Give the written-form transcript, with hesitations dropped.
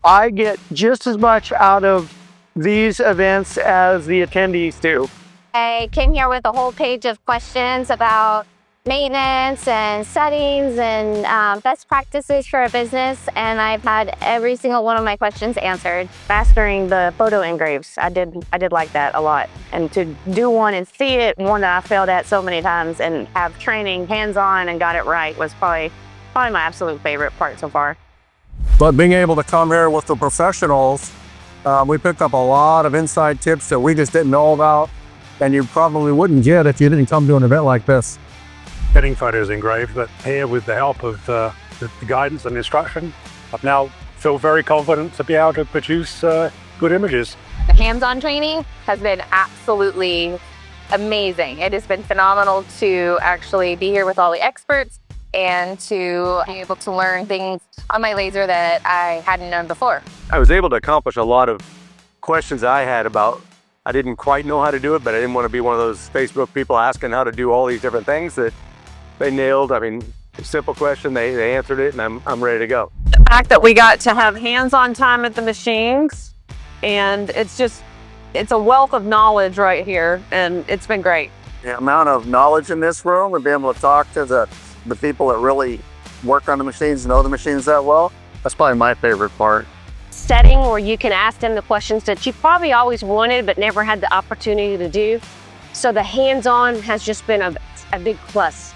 I get just as much out of these events as the attendees do. I came here with a whole page of questions about maintenance and settings and best practices for a business, and I've had every single one of my questions answered. Mastering the photo engraves, I did like that a lot, and to do one and see it, one that I failed at so many times, and have training hands-on and got it right was probably my absolute favorite part so far. But being able to come here with the professionals, we picked up a lot of inside tips that we just didn't know about, and you probably wouldn't get if you didn't come to an event like this. Getting photos engraved, but here with the help of the guidance and instruction, I now feel very confident to be able to produce good images. The hands-on training has been absolutely amazing. It has been phenomenal to actually be here with all the experts and to be able to learn things on my laser that I hadn't known before. I was able to accomplish a lot of questions I had about, I didn't quite know how to do it, but I didn't want to be one of those Facebook people asking how to do all these different things that they nailed. I mean, simple question, they answered it, and I'm ready to go. The fact that we got to have hands-on time at the machines, and it's a wealth of knowledge right here, and it's been great. The amount of knowledge in this room and being able to talk to the people that really work on the machines, know the machines that well, that's probably my favorite part. Setting where you can ask them the questions that you probably always wanted but never had the opportunity to do. So the hands-on has just been a big plus.